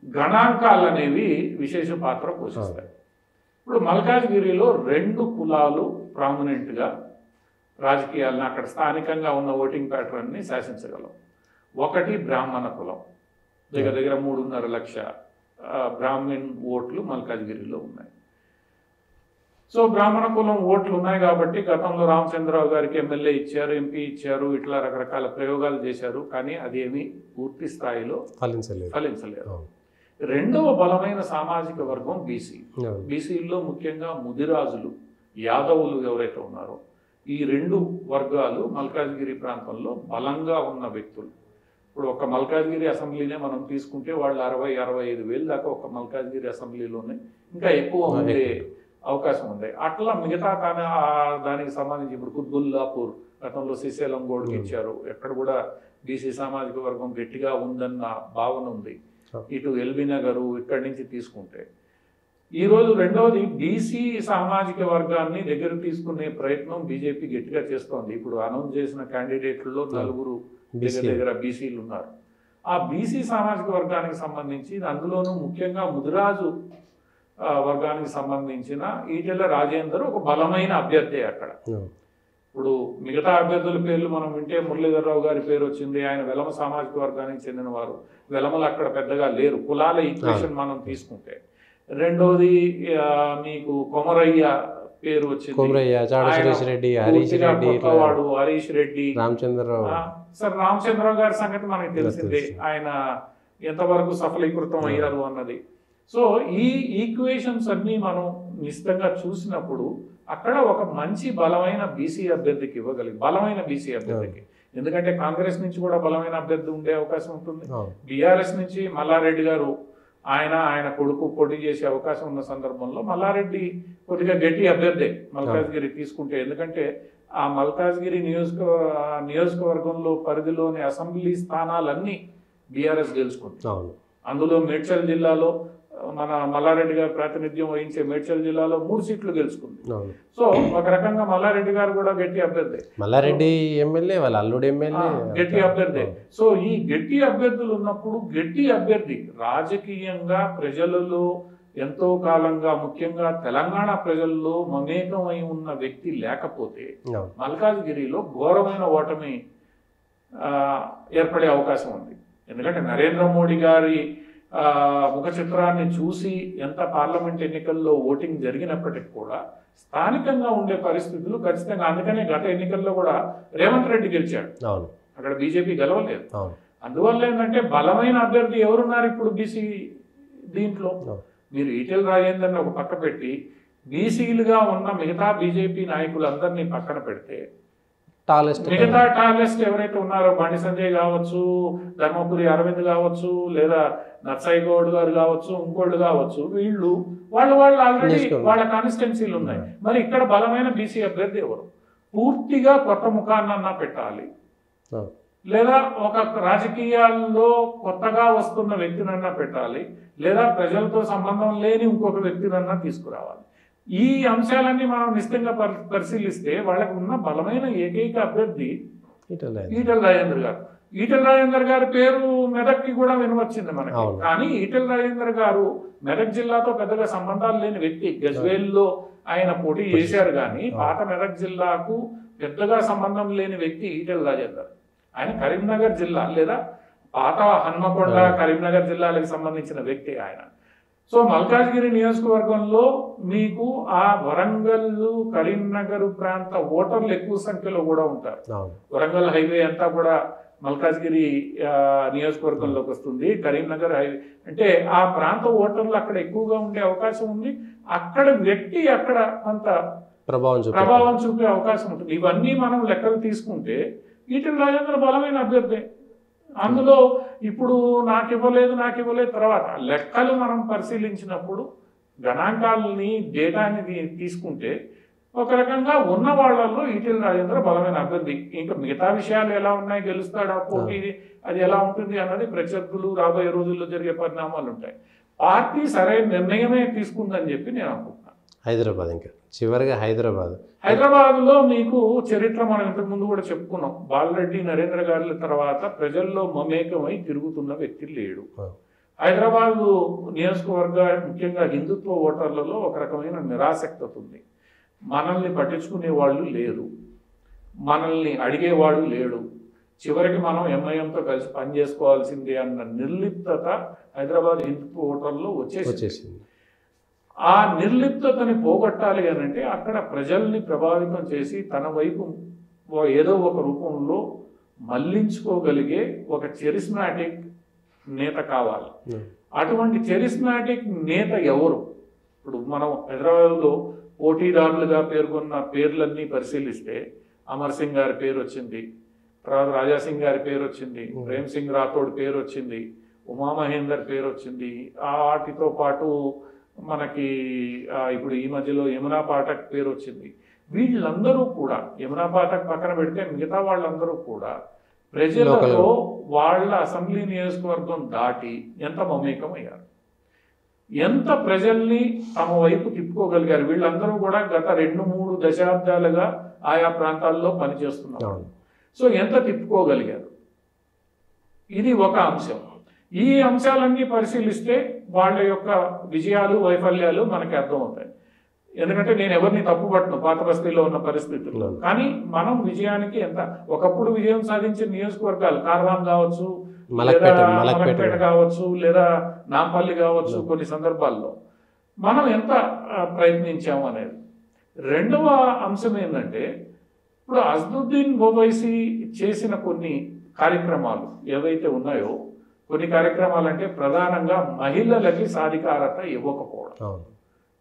గణాంకాలు అనేవి విశేష పాత్ర పోషిస్తాయి. ఇప్పుడు మల్కాజ్గిరిలో 2 కులాలు ప్రామినెంట్గా రాజకీయాలను అక్కడ స్థానికంగా ఉన్న ఓటింగ్ ప్యాటర్న్ని శాసించగలవు. ఒకటి బ్రాహ్మణ కులం, దగ్గర 3.5 లక్ష బ్రాహ్మణ్ ఓట్లు మల్కాజ్గిరిలో ఉన్నాయి. సో బ్రాహ్మణ కులం ఓట్లు ఉన్నాయి కాబట్టి గతంలో రామచంద్రరావు గారికి ఎమ్మెల్యే ఇచ్చారు, ఎంపీ ఇచ్చారు, ఇట్లా రకరకాల ప్రయోగాలు చేశారు. కానీ అదేమీ పూర్తి స్థాయిలో ఫలించలేదు. రెండవ బలమైన సామాజిక వర్గం బీసీ. బీసీల్లో ముఖ్యంగా ముదిరాజులు, యాదవులు ఎవరైతే ఉన్నారో ఈ 2 వర్గాలు మల్కాజ్గిరి ప్రాంతంలో బలంగా ఉన్న వ్యక్తులు. ఇప్పుడు ఒక మల్కాజ్గిరి అసెంబ్లీనే మనం తీసుకుంటే వాళ్ళు 60-65 వేలు దాకా ఒక మల్కాజ్గిరి అసెంబ్లీలోనే, ఇంకా ఎక్కువ ఉండే అవకాశం ఉంది. అట్లా మిగతా దానికి సంబంధించి ఇప్పుడు కుత్బుల్లాపూర్ గతంలో శ్రీశైలం గౌడ్కి ఇచ్చారు. ఎక్కడ కూడా బీసీ సామాజిక వర్గం గట్టిగా ఉందన్న భావన ఉంది. ఇటు ఎల్బీ నగరు ఇక్కడి నుంచి తీసుకుంటే ఈరోజు రెండవది బీసీ సామాజిక వర్గాన్ని దగ్గర తీసుకునే ప్రయత్నం బీజేపీ గట్టిగా చేస్తోంది. ఇప్పుడు అనౌన్స్ చేసిన క్యాండిడేట్లలో 4 దగ్గర బీసీలు ఉన్నారు. ఆ బీసీ సామాజిక వర్గానికి సంబంధించి అందులోనూ ముఖ్యంగా ముదిరాజు వర్గానికి సంబంధించిన ఈటెల రాజేందర్ ఒక బలమైన అభ్యర్థి అక్కడ. ఇప్పుడు మిగతా అభ్యర్థుల పేర్లు మనం వింటే మురళీధరరావు గారి పేరు వచ్చింది. ఆయన వెలమ సామాజిక వర్గానికి చెందిన వారు. వెలమలు అక్కడ పెద్దగా లేరు కులాల ఈక్వేషన్ మనం తీసుకుంటే. రెండవది మీకు కొమరయ్య పేరు వచ్చింది. కుమ్రయ్య, చాడ సురేష్ రెడ్డి, హరీష్ రెడ్డి, కొత్తవాడు హరీష్ రెడ్డి, రామచంద్రరావు. సార్ రామచంద్రరావు గారి సంగతి మనకి తెలిసిందే, ఆయన ఎంతవరకు సఫలీకృతం అయ్యారు అన్నది. సో ఈ ఈక్వేషన్స్ అన్ని మనం నిశ్చితంగా చూసినప్పుడు అక్కడ ఒక మంచి బలమైన బీసీ అభ్యర్థికి ఇవ్వగలిగి, బలమైన బీసీ అభ్యర్థికి, ఎందుకంటే కాంగ్రెస్ నుంచి కూడా బలమైన అభ్యర్థి ఉండే అవకాశం ఉంటుంది. బీఆర్ఎస్ నుంచి మల్లారెడ్డి గారు ఆయన కొడుకు పోటీ చేసే అవకాశం ఉన్న సందర్భంలో మల్లారెడ్డి కొద్దిగా గట్టి అభ్యర్థి మల్కాజ్గిరి తీసుకుంటే, ఎందుకంటే ఆ మల్కాజ్గిరి నియోజకవర్గంలో పరిధిలోని అసెంబ్లీ స్థానాలన్నీ బీఆర్ఎస్ గెలుచుకుంది. అందులో మేడ్చల్ జిల్లాలో మన మల్లారెడ్డి గారు ప్రాతినిధ్యం వహించే మేడ్చల్ జిల్లాలో 3 సీట్లు గెలుచుకుంది. సో ఒక రకంగా మల్లారెడ్డి గారు కూడా గట్టి అభ్యర్థి, మల్లారెడ్డి ఎమ్మెల్యే, వాళ్ళ అల్లుడు ఎమ్మెల్యే, గట్టి అభ్యర్థి. సో ఈ గట్టి అభ్యర్థులు ఉన్నప్పుడు గట్టి అభ్యర్థి రాజకీయంగా ప్రజలలో ఎంతో కాలంగా, ముఖ్యంగా తెలంగాణ ప్రజల్లో మమేకమై ఉన్న వ్యక్తి లేకపోతే మల్కాజ్గిరిలో ఘోరమైన ఓటమి ఏర్పడే అవకాశం ఉంది. ఎందుకంటే నరేంద్ర మోడీ గారి ముఖ చిత్రాన్ని చూసి ఎంత పార్లమెంట్ ఎన్నికల్లో ఓటింగ్ జరిగినప్పటికీ కూడా స్థానికంగా ఉండే పరిస్థితులు ఖచ్చితంగా, అందుకనే గత ఎన్నికల్లో కూడా రేవంత్ రెడ్డి గెలిచాడు, అక్కడ బీజేపీ గెలవలేదు. అందువల్ల ఏంటంటే బలమైన అభ్యర్థి ఎవరున్నారు ఇప్పుడు బీసీ దీంట్లో? మీరు ఈటెల రాజేందర్ని ఒక పక్క పెట్టి బీసీలుగా ఉన్న మిగతా బీజేపీ నాయకులందరినీ పక్కన పెడితే మిగతా టాలెస్ట్ ఎవరైతే ఉన్నారో, బండి సంజయ్ కావచ్చు, ధర్మపురి అరవింద్ కావచ్చు, లేదా నర్సయ్య గౌడ్ గారు కావచ్చు, ఇంకోళ్ళు కావచ్చు, వీళ్ళు వాళ్ళు ఆల్రెడీ వాళ్ళ కాన్స్టిట్యున్సీలు ఉన్నాయి. మరి ఇక్కడ బలమైన బీసీ అభ్యర్థి ఎవరు? పూర్తిగా కొత్త ముఖాన్నన్నా పెట్టాలి, లేదా ఒక రాజకీయాల్లో కొత్తగా వస్తున్న వ్యక్తినన్నా పెట్టాలి, లేదా ప్రజలతో సంబంధం లేని ఇంకొక వ్యక్తినన్నా తీసుకురావాలి. ఈ అంశాలన్నీ మనం నిశ్చితంగా పరిశీలిస్తే వాళ్ళకు ఉన్న బలమైన ఏకైక అభ్యర్థి ఈటెల రాజేందర్ గారు. ఈటెల రాజేందర్ గారి పేరు మెదక్కి కూడా వినవచ్చింది మనకి, కానీ ఈటెల రాజేందర్ గారు మెదక్ జిల్లాతో పెద్దగా సంబంధాలు లేని వ్యక్తి. గజ్వేల్లో ఆయన పోటీ చేశారు, కానీ పాత మెదక్ జిల్లాకు పెద్దగా సంబంధం లేని వ్యక్తి ఈటెల రాజేందర్. ఆయన కరీంనగర్ జిల్లా లేదా పాత హన్మకొండ కరీంనగర్ జిల్లాలకు సంబంధించిన వ్యక్తి ఆయన. సో మల్కాజ్గిరి నియోజకవర్గంలో మీకు ఆ వరంగల్, కరీంనగర్ ప్రాంత ఓటర్లు ఎక్కువ సంఖ్యలో కూడా ఉంటారు. వరంగల్ హైవే అంతా కూడా మల్కాజ్గిరి నియోజకవర్గంలోకి వస్తుంది. కరీంనగర్ హైవే అంటే ఆ ప్రాంత ఓటర్లు అక్కడ ఎక్కువగా ఉండే అవకాశం ఉంది. అక్కడ వ్యక్తి అక్కడ కొంత ప్రభావం చూపే అవకాశం ఉంటుంది. ఇవన్నీ మనం లెక్కలు తీసుకుంటే ఈటెల రాజేందర్ బలమైన అభ్యర్థి. అందులో ఇప్పుడు నాకు ఇవ్వలేదు తర్వాత లెక్కలు మనం పరిశీలించినప్పుడు గణాంకాలని, డేటాని తీసుకుంటే ఒక రకంగా ఉన్న వాళ్ళల్లో ఈటెల రాజేందర్ బలమైన అభ్యర్థి. ఇంకా మిగతా విషయాలు ఎలా ఉన్నాయి, గెలుస్తాడా, పోటీ అది ఎలా ఉంటుంది అన్నది ప్రత్యర్థులు రాబోయే రోజుల్లో జరిగే పరిణామాలు ఉంటాయి. పార్టీ సరైన నిర్ణయమే తీసుకుందని చెప్పి నేను అనుకుంటున్నాను. హైదరాబాద్, ఇంకా చివరిగా హైదరాబాద్లో మీకు చరిత్ర మనం ఇంతకుముందు కూడా చెప్పుకున్నాం. బాలరెడ్డి, నరేంద్ర గారి తర్వాత ప్రజల్లో మమేకమై తిరుగుతున్న వ్యక్తి లేడు. హైదరాబాద్ నియోజకవర్గ ముఖ్యంగా హిందుత్వ ఓటర్లలో ఒక రకమైన నిరాసక్తత ఉంది. మనల్ని పట్టించుకునే వాళ్ళు లేరు, మనల్ని అడిగేవాడు లేడు, చివరికి మనం ఎంఐఎంతో కలిసి పనిచేసుకోవాల్సిందే అన్న నిర్లిప్తత హైదరాబాద్ హిందుత్వ ఓటర్లో వచ్చేసింది. ఆ నిర్లిప్తతని పోగొట్టాలి అని అంటే అక్కడ ప్రజల్ని ప్రభావితం చేసి తన వైపు ఏదో ఒక రూపంలో మళ్లించుకోగలిగే ఒక చరిస్మాటిక్ నేత కావాలి. అటువంటి చరిస్మాటిక్ నేత ఎవరు? ఇప్పుడు మనం హైదరాబాద్లో పోటీదారులుగా పేర్కొన్న పేర్లన్నీ పరిశీలిస్తే అమర్ సింగ్ గారి పేరు వచ్చింది, తర్వాత రాజాసింగ్ గారి పేరు వచ్చింది, ప్రేమ్ సింగ్ రాథోడ్ పేరు వచ్చింది, ఉమామహేందర్ పేరు వచ్చింది. వాటితో పాటు మనకి ఇప్పుడు ఈ మధ్యలో యమునా పాఠక్ పేరు వచ్చింది. వీళ్ళందరూ కూడా, యమునా పాఠక్ పక్కన పెడితే మిగతా వాళ్ళందరూ కూడా ప్రజలతో వాళ్ళ అసెంబ్లీ నియోజకవర్గం దాటి ఎంత మమేకం అయ్యారు, ఎంత ప్రజల్ని తమ వైపు తిప్పుకోగలిగారు. వీళ్ళందరూ కూడా గత 2-3 దశాబ్దాలుగా ఆయా ప్రాంతాల్లో పనిచేస్తున్నారు. సో ఎంత తిప్పుకోగలిగారు, ఇది ఒక అంశం. ఈ అంశాలన్నీ పరిశీలిస్తే వాళ్ళ యొక్క విజయాలు, వైఫల్యాలు మనకి అర్థమవుతాయి. ఎందుకంటే నేను ఎవరిని తప్పుపట్టను పాత బస్తీలో ఉన్న పరిస్థితుల్లో, కానీ మనం విజయానికి ఎంత ఒకప్పుడు విజయం సాధించిన నియోజకవర్గాలు కార్వాన్ కావచ్చు, మలక్పేట కావచ్చు, లేదా నాంపల్లి కావచ్చు, కొన్ని సందర్భాల్లో మనం ఎంత ప్రయత్నించాము అనేది. రెండవ అంశం ఏంటంటే ఇప్పుడు అసదుద్దీన్ ఓవైసీ చేసిన కొన్ని కార్యక్రమాలు ఏవైతే ఉన్నాయో, కొన్ని కార్యక్రమాలు అంటే ప్రధానంగా మహిళలకి సాధికారత ఇవ్వకపోవడం,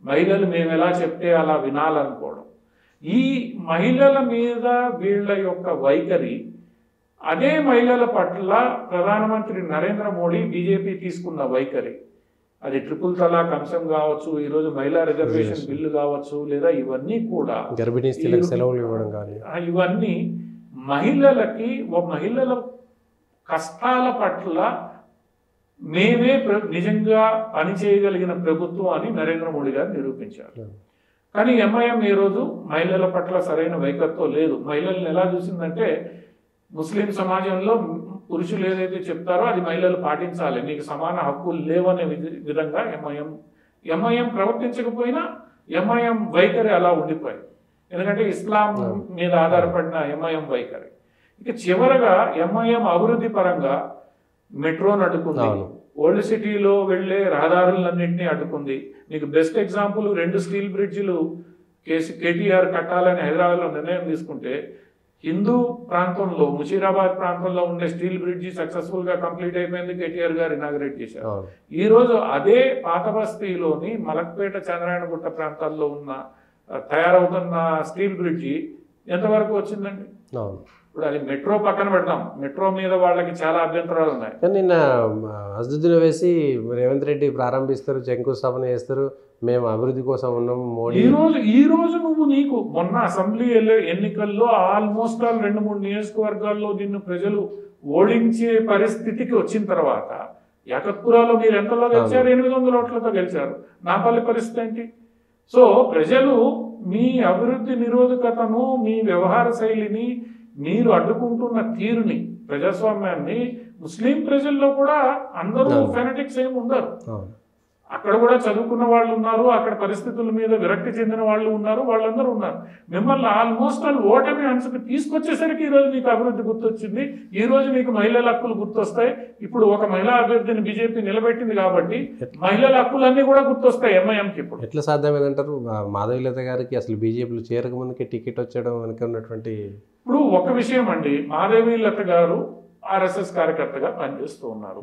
మహిళలు మేము ఎలా చెప్తే అలా వినాలనుకోవడం, ఈ మహిళల మీద వీళ్ళ యొక్క వైఖరి, అదే మహిళల పట్ల ప్రధానమంత్రి నరేంద్ర మోడీ బీజేపీ తీసుకున్న వైఖరి, అది ట్రిపుల్ తలాక్ అంశం కావచ్చు, ఈరోజు మహిళా రిజర్వేషన్ బిల్లు కావచ్చు, లేదా ఇవన్నీ కూడా గర్భిణీ స్త్రీలకు సెలవులు ఇవ్వడం కానీ, ఇవన్నీ మహిళలకి మహిళల కష్టాల పట్ల మేమే నిజంగా పని చేయగలిగిన ప్రభుత్వం అని నరేంద్ర మోడీ గారు నిరూపించారు. కానీ ఎంఐఎం ఈ రోజు మహిళల పట్ల సరైన వైఖరితో లేదు. మహిళల్ని ఎలా చూసిందంటే, ముస్లిం సమాజంలో పురుషులు ఏదైతే చెప్తారో అది మహిళలు పాటించాలి, మీకు సమాన హక్కులు లేవనే విధంగా ఎంఐఎం ప్రవర్తించకపోయినా ఎంఐఎం వైఖరి అలా ఉండిపోయింది. ఎందుకంటే ఇస్లాం మీద ఆధారపడిన ఎంఐఎం వైఖరి. ఇక చివరగా ఎంఐఎం అభివృద్ధి పరంగా మెట్రోను అడ్డుకుంది, ఓల్డ్ సిటీలో వెళ్లే రహదారులన్నింటినీ అడ్డుకుంది. మీకు బెస్ట్ ఎగ్జాంపుల్ 2 స్టీల్ బ్రిడ్జిలు కేటీఆర్ కట్టాలని హైదరాబాద్లో నిర్ణయం తీసుకుంటే, హిందూ ప్రాంతంలో ముషీరాబాద్ ప్రాంతంలో ఉండే స్టీల్ బ్రిడ్జి సక్సెస్ఫుల్ గా కంప్లీట్ అయిపోయింది, కేటీఆర్ గారు ఇనాగరేట్ చేశారు. ఈ రోజు అదే పాత బస్తీలోని మలక్పేట, చంద్రాయణగుట్ట ప్రాంతాల్లో ఉన్న తయారవుతున్న స్టీల్ బ్రిడ్జి ఎంతవరకు వచ్చిందండి? ఇప్పుడు అది మెట్రో పక్కన పెడతాం, మెట్రో మీద వాళ్ళకి చాలా అభ్యంతరాలు ఉన్నాయి. కానీ నిన్న అసదుద్దీన్ వేసి రేవంత్ రెడ్డి ప్రారంభిస్తారు, శంకుస్థాపన చేస్తారు, మేము అభివృద్ధి కోసం ఉన్నాము మోడీ. ఈ రోజు నువ్వు నీకు మొన్న అసెంబ్లీ ఎన్నికల్లో ఆల్మోస్ట్ 2-3 నియోజకవర్గాల్లో నిన్ను ప్రజలు ఓడించే పరిస్థితికి వచ్చిన తర్వాత, యాకత్పురాలో మీరు ఎంతలో గెలిచారు? 800 ఓట్లతో గెలిచారు. నాపల్లి పరిస్థితి ఏంటి? సో ప్రజలు మీ అభివృద్ధి నిరోధకతను, మీ వ్యవహార శైలిని, మీరు అడ్డుకుంటున్న తీరుని, ప్రజాస్వామ్యాన్ని, ముస్లిం ప్రజల్లో కూడా అందరూ ఫెనటిక్స్ ఏమి ఉండరు. అక్కడ కూడా చదువుకున్న వాళ్ళు ఉన్నారు, అక్కడ పరిస్థితుల మీద విరక్తి చెందిన వాళ్ళు ఉన్నారు, వాళ్ళందరూ ఉన్నారు. మిమ్మల్ని ఆల్మోస్ట్ ఓటమి అంశకు తీసుకొచ్చేసరికి ఈరోజు మీకు అభివృద్ధి గుర్తొచ్చింది, ఈ రోజు మీకు మహిళల హక్కులు గుర్తొస్తాయి. ఇప్పుడు ఒక మహిళా అభ్యర్థిని బీజేపీ నిలబెట్టింది కాబట్టి మహిళల హక్కులన్నీ కూడా గుర్తొస్తాయి ఎంఐఎంకి. ఇప్పుడు ఎట్లా సాధ్యమైందంటారు? మాధవీలత గారికి అసలు బీజేపీలో చేరక ముందుకే టికెట్ వచ్చడం వెనక ఉన్నటువంటి, ఇప్పుడు ఒక విషయం అండి, మాధవీలత గారు ఆర్ఎస్ఎస్ కార్యకర్తగా పనిచేస్తూ ఉన్నారు.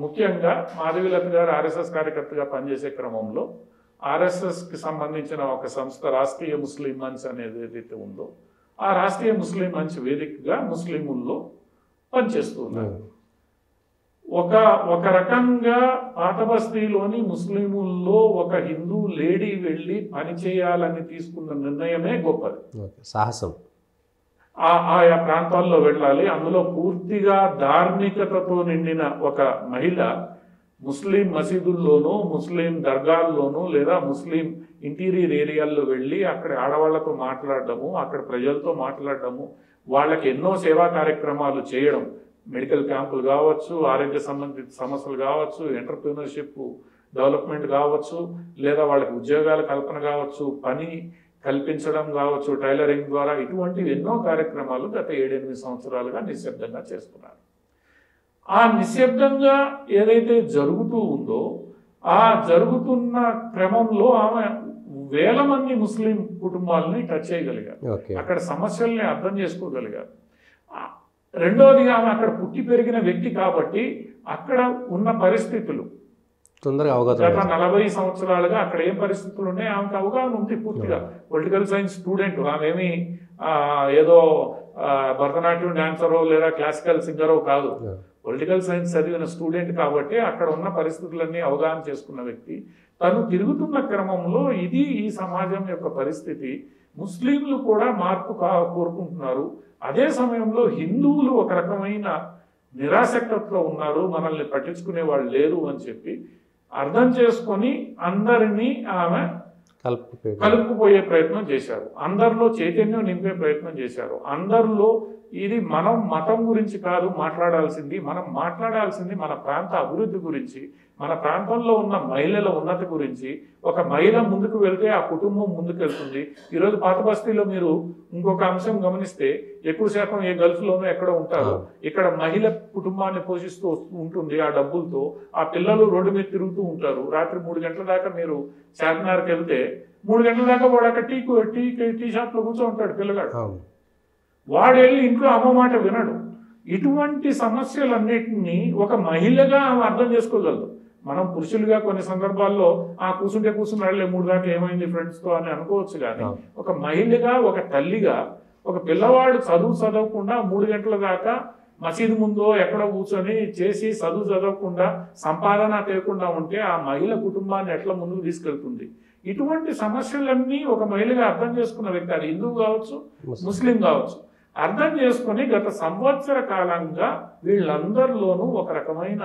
ముఖ్యంగా మాధవీలత గారు ఆర్ఎస్ఎస్ కార్యకర్తగా పనిచేసే క్రమంలో ఆర్ఎస్ఎస్ కి సంబంధించిన ఒక సంస్థ రాష్ట్రీయ ముస్లిం మంచ్ అనేది ఏదైతే ఉందో, ఆ రాష్ట్రీయ ముస్లిం మంచ్ వేదికగా ముస్లిముల్లో పనిచేస్తూ ఉన్నారు. ఒక రకంగా పాత బస్తీలోని ముస్లిముల్లో ఒక హిందూ లేడీ వెళ్ళి పనిచేయాలని తీసుకున్న నిర్ణయమే గొప్పది, సాహసం. ఆయా ప్రాంతాల్లో వెళ్ళాలి, అందులో పూర్తిగా ధార్మికతతో నిండిన ఒక మహిళ ముస్లిం మసీదుల్లోనూ, ముస్లిం దర్గాల్లోనూ, లేదా ముస్లిం ఇంటీరియర్ ఏరియాల్లో వెళ్ళి అక్కడ ఆడవాళ్లతో మాట్లాడడము, అక్కడ ప్రజలతో మాట్లాడడము, వాళ్ళకి ఎన్నో సేవా కార్యక్రమాలు చేయడం, మెడికల్ క్యాంపులు కావచ్చు, ఆరోగ్య సంబంధిత సమస్యలు కావచ్చు, ఎంటర్ప్రీనర్షిప్ డెవలప్మెంట్ కావచ్చు, లేదా వాళ్ళకి ఉద్యోగాల కల్పన కావచ్చు, పని కల్పించడం కావచ్చు, టైలరింగ్ ద్వారా, ఇటువంటి ఎన్నో కార్యక్రమాలు గత 7-8 సంవత్సరాలుగా నిశ్శబ్దంగా చేస్తున్నారు. ఆ నిశ్శబ్దంగా ఏదైతే జరుగుతూ ఉందో, ఆ జరుగుతున్న క్రమంలో ఆమె వేల మంది ముస్లిం కుటుంబాలని టచ్ చేయగలిగారు, అక్కడ సమస్యల్ని అర్థం చేసుకోగలిగారు. రెండోదిగా ఆమె అక్కడ పుట్టి పెరిగిన వ్యక్తి కాబట్టి అక్కడ ఉన్న పరిస్థితులు తొందరగా అవగాహన, గత 40 సంవత్సరాలుగా అక్కడ ఏం పరిస్థితులు ఉన్నాయి ఆమెకు అవగాహన ఉంది పూర్తిగా. పొలిటికల్ సైన్స్ స్టూడెంట్ ఆమె, ఏదో భరతనాట్యం డాన్సరో లేదా క్లాసికల్ సింగరో కాదు, పొలిటికల్ సైన్స్ చదివిన స్టూడెంట్ కాబట్టి అక్కడ ఉన్న పరిస్థితులన్నీ అవగాహన చేసుకున్న వ్యక్తి. తను తిరుగుతున్న క్రమంలో ఇది ఈ సమాజం యొక్క పరిస్థితి, ముస్లింలు కూడా మార్పు కోరుకుంటున్నారు, అదే సమయంలో హిందువులు ఒక రకమైన నిరాసక్తతో ఉన్నారు, మనల్ని పట్టించుకునే వాళ్ళు లేరు అని చెప్పి అర్థం చేసుకొని అందరినీ ఆమె కలుపుకుపోయే ప్రయత్నం చేశారు, అందరిలో చైతన్యం నింపే ప్రయత్నం చేశారు. అందరిలో ఇది మనం మతం గురించి కాదు మాట్లాడాల్సింది, మనం మాట్లాడాల్సింది మన ప్రాంత అభివృద్ధి గురించి, మన ప్రాంతంలో ఉన్న మహిళల ఉన్నతి గురించి. ఒక మహిళ ముందుకు వెళ్తే ఆ కుటుంబం ముందుకు వెళ్తుంది. ఈరోజు పాత బస్తీలో మీరు ఇంకొక అంశం గమనిస్తే, ఎక్కువ శాతం ఏ గల్ఫ్లోనూ ఎక్కడ ఉంటారు, ఇక్కడ మహిళ కుటుంబాన్ని పోషిస్తూ ఉంటుంది ఆ డబ్బులతో. ఆ పిల్లలు రోడ్డు మీద తిరుగుతూ ఉంటారు, రాత్రి 3 గంటల దాకా మీరు చార్మినార్కి వెళ్తే 3 గంటల దాకా వాడు అక్కడ టీ షాప్లో కూర్చో ఉంటాడు పిల్లగాడు. అవును. వాడు వెళ్ళి ఇంట్లో అమ్మ మాట వినడు. ఇటువంటి సమస్యలన్నిటినీ ఒక మహిళగా ఆమె అర్థం చేసుకోగలదు. మనం పురుషులుగా కొన్ని సందర్భాల్లో కూర్చున్నాడులే 3 దాకా ఏమైంది ఫ్రెండ్స్తో అని అనుకోవచ్చు. కానీ ఒక మహిళగా, ఒక తల్లిగా, ఒక పిల్లవాడు చదవకుండా 3 గంటల దాకా మసీదు ముందో ఎక్కడో కూర్చొని చేసి చదవకుండా సంపాదన తేకుండా ఉంటే ఆ మహిళ కుటుంబాన్ని ఎట్లా ముందుకు తీసుకెళ్తుంది? ఇటువంటి సమస్యలన్నీ ఒక మహిళగా అర్థం చేసుకున్న వ్యక్తి, అది హిందువు కావచ్చు, ముస్లిం కావచ్చు, అర్థం చేసుకుని గత సంవత్సర కాలంగా వీళ్ళందరిలోనూ ఒక రకమైన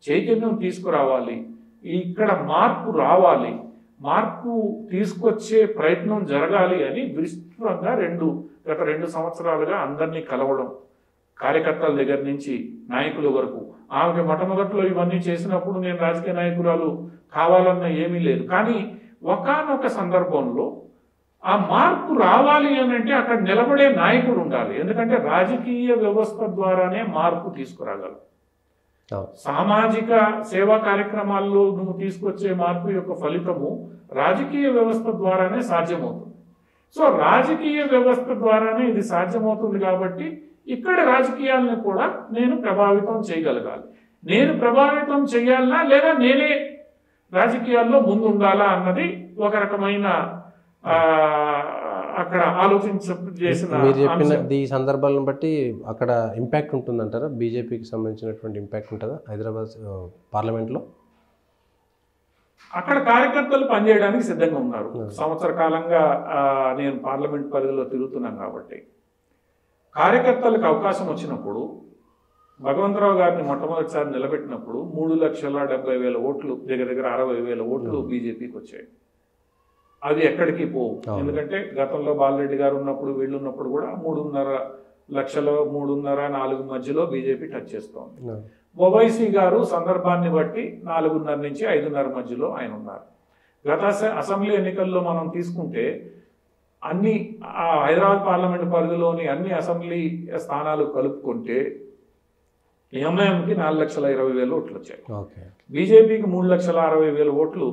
చైతన్యం తీసుకురావాలి, ఇక్కడ మార్పు రావాలి, మార్పు తీసుకొచ్చే ప్రయత్నం జరగాలి అని విస్తృతంగా గత 2 సంవత్సరాలుగా అందరినీ కలవడం, కార్యకర్తల దగ్గర నుంచి నాయకుల వరకు. ఆమెకి మొట్టమొదట్లో ఇవన్నీ చేసినప్పుడు నేను రాజకీయ నాయకురాలు కావాలన్న ఏమీ లేదు. కానీ ఒకానొక సందర్భంలో ఆ మార్పు రావాలి అని అంటే అక్కడ నిలబడే నాయకుడు ఉండాలి. ఎందుకంటే రాజకీయ వ్యవస్థ ద్వారానే మార్పు తీసుకురాగలరు. సామాజిక సేవా కార్యక్రమాల్లో నువ్వు తీసుకొచ్చే మార్పు యొక్క ఫలితము రాజకీయ వ్యవస్థ ద్వారానే సాధ్యమవుతుంది. సో రాజకీయ వ్యవస్థ ద్వారానే ఇది సాధ్యమవుతుంది. కాబట్టి ఇక్కడ రాజకీయాలను కూడా నేను ప్రభావితం చేయగలగాలి. నేను ప్రభావితం చేయాలనా లేదా నేనే రాజకీయాల్లో ముందు ఉండాలా అన్నది ఒక రకమైన అక్కడ చేసిన మీరు చెప్పిన ఈ సందర్భాలను బట్టి అక్కడ ఇంపాక్ట్ ఉంటుందంటారా? బీజేపీకి సంబంధించినటువంటి ఇంపాక్ట్ ఉంటుందా హైదరాబాద్ పార్లమెంట్లో? అక్కడ కార్యకర్తలు పనిచేయడానికి సిద్ధంగా ఉన్నారు. సంవత్సర కాలంగా నేను పార్లమెంట్ పరిధిలో తిరుగుతున్నాను కాబట్టి కార్యకర్తలకు అవకాశం వచ్చినప్పుడు భగవంతరావు గారిని మొట్టమొదటిసారి నిలబెట్టినప్పుడు 3,70,000 ఓట్లు, దగ్గర 60,000 ఓట్లు బీజేపీకి వచ్చాయి. అది ఎక్కడికి పోవు. ఎందుకంటే గతంలో బాలరెడ్డి గారు ఉన్నప్పుడు వీళ్ళున్నప్పుడు కూడా 3.5 లక్షల 3.5-4 మధ్యలో బీజేపీ టచ్ చేస్తోంది. ఓవైసీ గారు సందర్భాన్ని బట్టి 4.5 నుంచి 5.5 మధ్యలో ఆయన ఉన్నారు. గత అసెంబ్లీ ఎన్నికల్లో మనం తీసుకుంటే అన్ని హైదరాబాద్ పార్లమెంట్ పరిధిలోని అన్ని అసెంబ్లీ స్థానాలు కలుపుకుంటే ఎంఐఎంకి 4,20,000 ఓట్లు వచ్చాయి. బీజేపీకి 3,60,000 ఓట్లు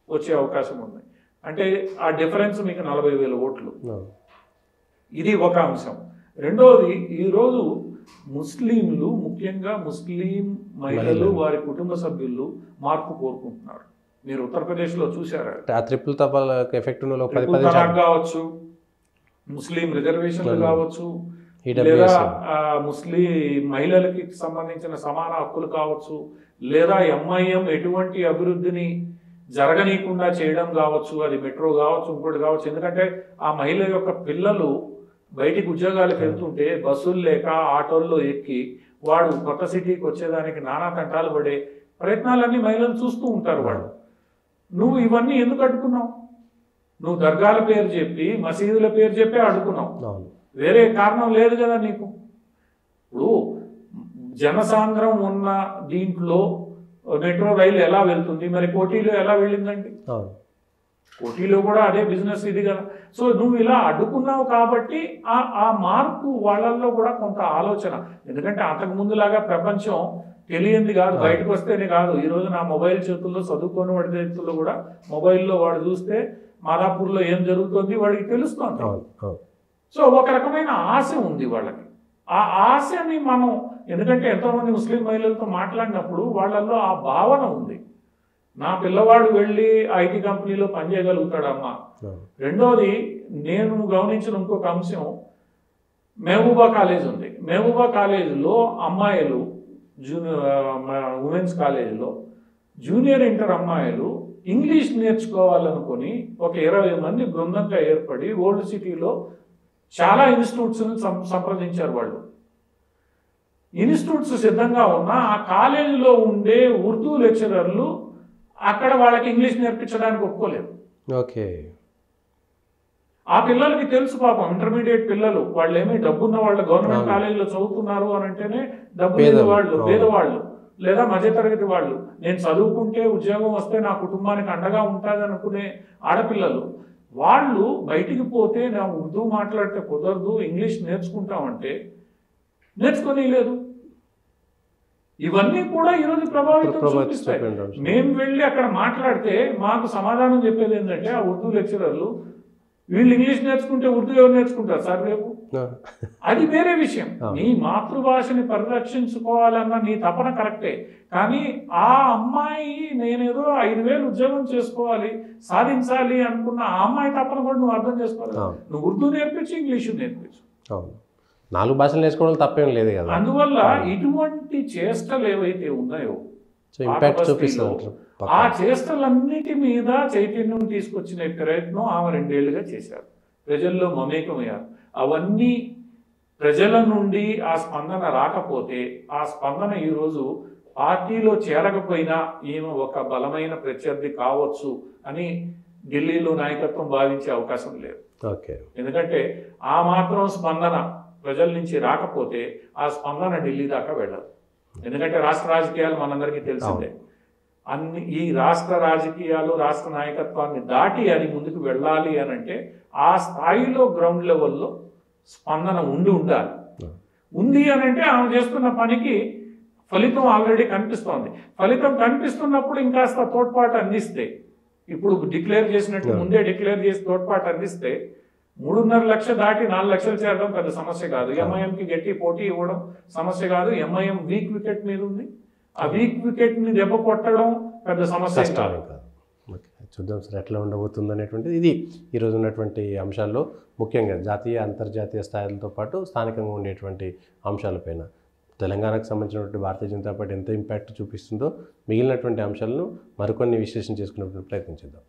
వచ్చే అవకాశం ఉంది. అంటే ఆ డిఫరెన్స్ మీకు 40,000 ఓట్లు. ఇది ఒక అంశం. రెండవది, ఈరోజు ముస్లింలు, ముఖ్యంగా ముస్లిం మహిళలు, వారి కుటుంబ సభ్యులు మార్పు కోరుకుంటున్నారు. మీరు ఉత్తరప్రదేశ్లో చూసారా? ట్రిపుల్ తలాక్ ఎఫెక్ట్ కావచ్చు, ముస్లిం రిజర్వేషన్లు కావచ్చు, లేదా ముస్లిం మహిళలకి సంబంధించిన సమాన హక్కులు కావచ్చు, లేదా ఎంఐఎం ఎటువంటి అభివృద్ధిని జరగనీయకుండా చేయడం కావచ్చు, అది మెట్రో కావచ్చు, ఇంకోటి కావచ్చు. ఎందుకంటే ఆ మహిళ యొక్క పిల్లలు బయటికి ఉద్యోగాలకు వెళ్తుంటే బస్సులు లేక ఆటోల్లో ఎక్కి వాడు కొత్త సిటీకి వచ్చేదానికి నానా తంటాలు పడే ప్రయత్నాలన్నీ మహిళలు చూస్తూ ఉంటారు. వాడు నువ్వు ఇవన్నీ ఎందుకు అడ్డుకున్నావు? నువ్వు దర్గాల పేరు చెప్పి, మసీదుల పేరు చెప్పి అడ్డుకున్నావు. వేరే కారణం లేదు కదా నీకు. ఇప్పుడు జనసాంద్రం ఉన్న దీంట్లో మెట్రో రైలు ఎలా వెళ్తుంది, మరి కోటిలో ఎలా వెళ్ళిందండి? కోటిలో కూడా అదే బిజినెస్ ఇది కదా. సో నువ్వు ఇలా అడ్డుకున్నావు కాబట్టి ఆ మార్పు వాళ్ళల్లో కూడా కొంత ఆలోచన. ఎందుకంటే అంతకు ముందులాగా ప్రపంచం తెలియంది కాదు, బయటకు వస్తేనే కాదు. ఈరోజు నా మొబైల్ చేతుల్లో, చదువుకొని వాడి చేతుల్లో కూడా మొబైల్లో వాడు చూస్తే మాదాపూర్లో ఏం జరుగుతుంది వాడికి తెలుస్తుంది. సో ఒక రకమైన ఆశ ఉంది వాళ్ళకి. ఆ ఆశని మనం, ఎందుకంటే ఎంతోమంది ముస్లిం మహిళలతో మాట్లాడినప్పుడు వాళ్ళల్లో ఆ భావన ఉంది, నా పిల్లవాడు వెళ్ళి ఐటీ కంపెనీలో పనిచేయగలుగుతాడమ్మా. రెండోది, నేను గమనించిన ఇంకొక అంశం, మహబూబా కాలేజ్ ఉంది. మహబూబా కాలేజీలో అమ్మాయిలు, ఉమెన్స్ కాలేజీలో జూనియర్ ఇంటర్ అమ్మాయిలు ఇంగ్లీష్ నేర్చుకోవాలనుకొని ఒక 20 మంది బృందంగా ఏర్పడి ఓల్డ్ సిటీలో చాలా ఇన్స్టిట్యూట్స్ని సంప్రదించారు. వాళ్ళు ఇన్స్టిట్యూట్స్ సిద్ధంగా ఉన్న ఆ కాలేజీలో ఉండే ఉర్దూ లెక్చరర్లు అక్కడ వాళ్ళకి ఇంగ్లీష్ నేర్పించడానికి ఒప్పుకోలేదు. ఓకే. ఆ పిల్లలకి తెలుసు పాపం, ఇంటర్మీడియట్ పిల్లలు, వాళ్ళు ఏమీ డబ్బున్న వాళ్ళు గవర్నమెంట్ కాలేజీలో చదువుతున్నారు అని అంటేనే డబ్బు లేని వాళ్ళు, పేదవాళ్ళు లేదా మధ్యతరగతి వాళ్ళు, నేను చదువుకుంటే ఉద్యోగం వస్తే నా కుటుంబానికి అండగా ఉంటుంది అనుకునే ఆడపిల్లలు, వాళ్ళు బయటికి పోతే నా ఉర్దూ మాట్లాడితే కుదరదు, ఇంగ్లీష్ నేర్చుకుంటామంటే నేర్చుకొని లేదు. ఇవన్నీ కూడా ఈరోజు ప్రభావితం చూపిస్తాయి. చూపించే అంశం. మేము వెళ్ళి అక్కడ మాట్లాడితే మాకు సమాధానం చెప్పేది ఏంటంటే ఆ ఉర్దూ లెక్చరర్లు, వీళ్ళు ఇంగ్లీష్ నేర్చుకుంటే ఉర్దూ ఎవరు నేర్చుకుంటారు సార్ రేపు? అది వేరే విషయం. నీ మాతృభాషని పరిరక్షించుకోవాలన్న నీ తపన కరెక్టే, కానీ ఆ అమ్మాయి నేనేదో 5,000 ఉద్యోగం చేసుకోవాలి సాధించాలి అనుకున్న ఆ అమ్మాయి తపన కూడా నువ్వు అర్థం చేసుకోవాలి. నువ్వు ఉర్దూ నేర్పించు, ఇంగ్లీషు నేర్పించు. 4 భాషలు నేర్చుకోవడం తప్పేం లేదు కదా. అందువల్ల ఇటువంటి చేష్టలు ఏవైతే ఉన్నాయో ఇంపాక్ట్ చూపిస్తుంది. ఆ చేష్టలన్నిటి మీద చైతన్యం తీసుకొచ్చిన ప్రయత్నం ఆమె 2 ఏళ్లుగా చేశారు. ప్రజల్లో మమేకమయ్యారు. అవన్నీ ప్రజల నుండి ఆ స్పందన రాకపోతే, ఆ స్పందన ఈరోజు పార్టీలో చేరకపోయినా ఈమె ఒక బలమైన ప్రత్యర్థి కావచ్చు అని ఢిల్లీలో నాయకత్వం భావించే అవకాశం లేదు. ఓకే. ఎందుకంటే ఆ మాత్రం స్పందన ప్రజల నుంచి రాకపోతే ఆ స్పందన ఢిల్లీ దాకా వెళ్ళదు. ఎందుకంటే రాష్ట్ర రాజకీయాలు మనందరికీ తెలిసిందే. ఈ రాష్ట్ర రాజకీయాలు, రాష్ట్ర నాయకత్వాన్ని దాటి అది ముందుకు వెళ్ళాలి అని అంటే ఆ స్థాయిలో గ్రౌండ్ లెవెల్లో స్పందన ఉండాలి. ఉంది అని అంటే ఆమె చేస్తున్న పనికి ఫలితం ఆల్రెడీ కనిపిస్తోంది. ఫలితం కనిపిస్తున్నప్పుడు ఇంకాస్త తోడ్పాటు అందిస్తే, ఇప్పుడు డిక్లేర్ చేసినట్టు ముందే డిక్లేర్ చేసి తోడ్పాటు అందిస్తే 3.5 లక్షలు దాటి 4 లక్షలు చేరడం పెద్ద సమస్య కాదు. ఎంఐఎంకి గట్టి పోటీ ఇవ్వడం సమస్య కాదు. ఎంఐఎం వీక్ వికెట్ మీద ఉంది. ఆ వీక్ వికెట్ని దెబ్బ కొట్టడం పెద్ద సమస్య కాదు. ఓకే, చూద్దాం సార్ ఎట్లా ఉండబోతుంది అనేటువంటిది. ఇది ఈరోజు ఉన్నటువంటి అంశాల్లో ముఖ్యంగా జాతీయ అంతర్జాతీయ స్థాయిలతో పాటు స్థానికంగా ఉండేటువంటి అంశాలపైన తెలంగాణకు సంబంధించినటువంటి భారతీయ జనతా పార్టీ ఎంత ఇంపాక్ట్ చూపిస్తుందో మిగిలినటువంటి అంశాలను మరికొన్ని విశ్లేషణ చేసుకునే ప్రయత్నం చేద్దాం.